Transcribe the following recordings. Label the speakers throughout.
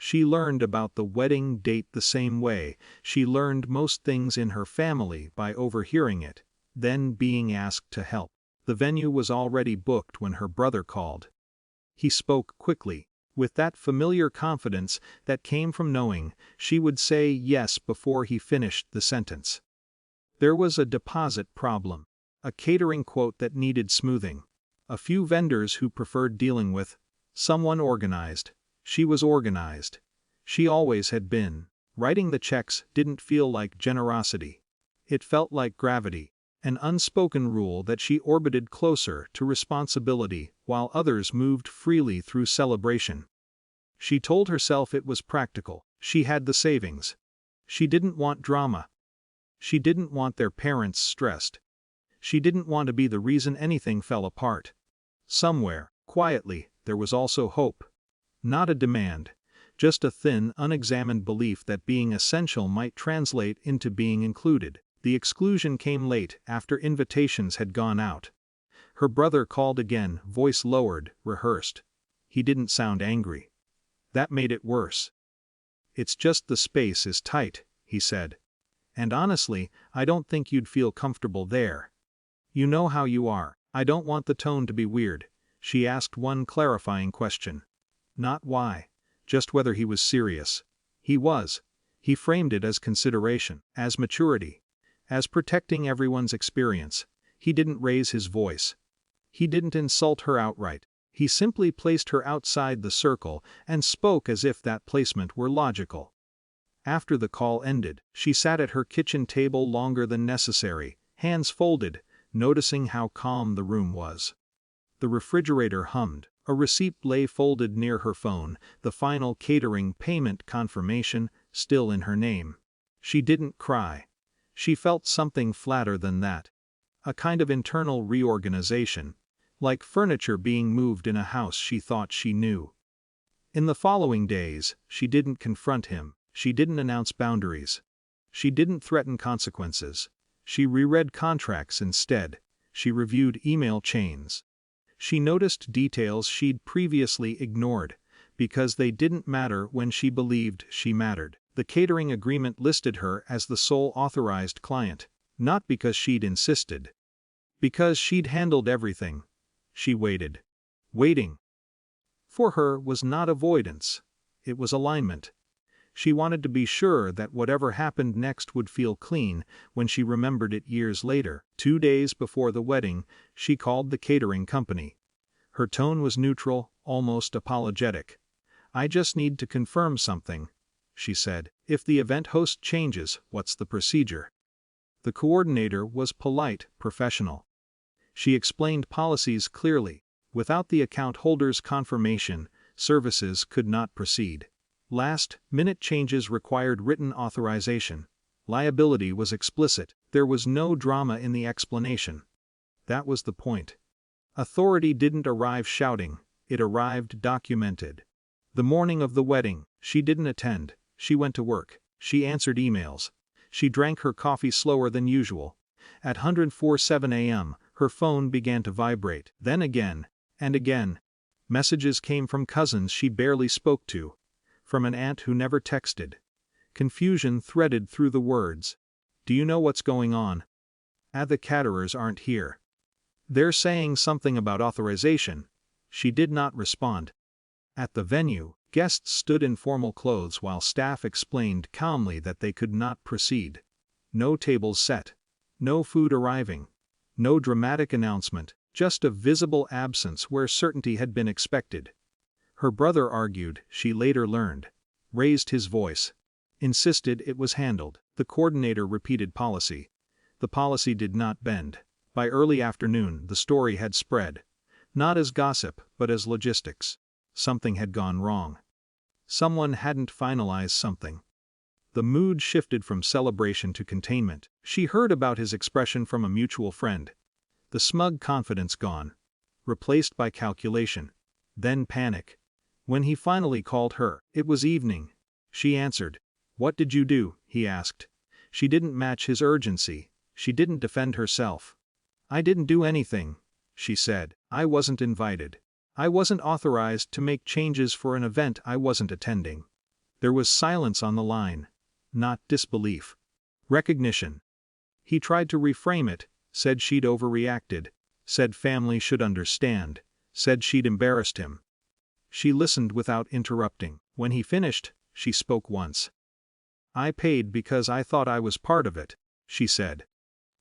Speaker 1: She learned about the wedding date the same way she learned most things in her family, by overhearing it, then being asked to help. The venue was already booked when her brother called. He spoke quickly, with that familiar confidence that came from knowing she would say yes before he finished the sentence. There was a deposit problem, a catering quote that needed smoothing, a few vendors who preferred dealing with someone organized. She was organized. She always had been. Writing the checks didn't feel like generosity. It felt like gravity, an unspoken rule that she orbited closer to responsibility while others moved freely through celebration. She told herself it was practical. She had the savings. She didn't want drama. She didn't want their parents stressed. She didn't want to be the reason anything fell apart. Somewhere, quietly, there was also hope. Not a demand, just a thin, unexamined belief that being essential might translate into being included. The exclusion came late, after invitations had gone out. Her brother called again, voice lowered, rehearsed. He didn't sound angry. That made it worse. "It's just the space is tight," he said. "And honestly, I don't think you'd feel comfortable there. You know how you are." "I don't want the tone to be weird." She asked one clarifying question. Not why, just whether he was serious. He was. He framed it as consideration, as maturity, as protecting everyone's experience. He didn't raise his voice. He didn't insult her outright. He simply placed her outside the circle and spoke as if that placement were logical. After the call ended, she sat at her kitchen table longer than necessary, hands folded, noticing how calm the room was. The refrigerator hummed. A receipt lay folded near her phone, the final catering payment confirmation still in her name. She didn't cry. She felt something flatter than that. A kind of internal reorganization, like furniture being moved in a house she thought she knew. In the following days, she didn't confront him. She didn't announce boundaries. She didn't threaten consequences. She reread contracts instead. She reviewed email chains. She noticed details she'd previously ignored, because they didn't matter when she believed she mattered. The catering agreement listed her as the sole authorized client, not because she'd insisted. Because she'd handled everything. She waited. Waiting, for her, was not avoidance. It was alignment. She wanted to be sure that whatever happened next would feel clean. When she remembered it years later, 2 days before the wedding, she called the catering company. Her tone was neutral, almost apologetic. "I just need to confirm something," she said. "If the event host changes, what's the procedure?" The coordinator was polite, professional. She explained policies clearly. Without the account holder's confirmation, services could not proceed. Last-minute changes required written authorization. Liability was explicit. There was no drama in the explanation. That was the point. Authority didn't arrive shouting, it arrived documented. The morning of the wedding, she didn't attend. She went to work. She answered emails. She drank her coffee slower than usual. At 104:07 a.m., her phone began to vibrate. Then again, and again. Messages came from cousins she barely spoke to. From an aunt who never texted. Confusion threaded through the words. "Do you know what's going on? The Caterers aren't here. They're saying something about authorization." She did not respond. At the venue, guests stood in formal clothes while staff explained calmly that they could not proceed. No tables set. No food arriving. No dramatic announcement, just a visible absence where certainty had been expected. Her brother argued, she later learned. Raised his voice. Insisted it was handled. The coordinator repeated policy. The policy did not bend. By early afternoon, the story had spread. Not as gossip, but as logistics. Something had gone wrong. Someone hadn't finalized something. The mood shifted from celebration to containment. She heard about his expression from a mutual friend. The smug confidence gone. Replaced by calculation. Then panic. When he finally called her, it was evening. She answered. "What did you do?" he asked. She didn't match his urgency. She didn't defend herself. "I didn't do anything," she said. "I wasn't invited. I wasn't authorized to make changes for an event I wasn't attending." There was silence on the line. Not disbelief. Recognition. He tried to reframe it, said she'd overreacted, said family should understand, said she'd embarrassed him. She listened without interrupting. When he finished, she spoke once. "I paid because I thought I was part of it," she said.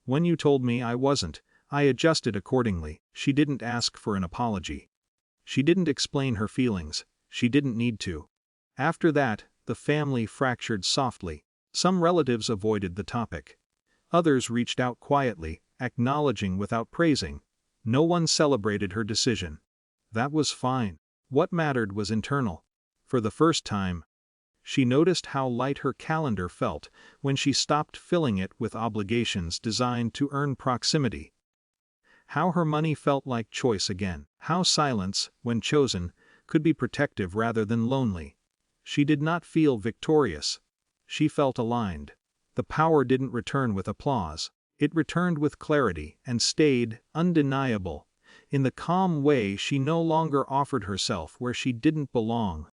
Speaker 1: "When you told me I wasn't, I adjusted accordingly." She didn't ask for an apology. She didn't explain her feelings, she didn't need to. After that, the family fractured softly. Some relatives avoided the topic. Others reached out quietly, acknowledging without praising. No one celebrated her decision. That was fine. What mattered was internal. For the first time, she noticed how light her calendar felt when she stopped filling it with obligations designed to earn proximity. How her money felt like choice again. How silence, when chosen, could be protective rather than lonely. She did not feel victorious. She felt aligned. The power didn't return with applause. It returned with clarity and stayed undeniable. In the calm way she no longer offered herself where she didn't belong.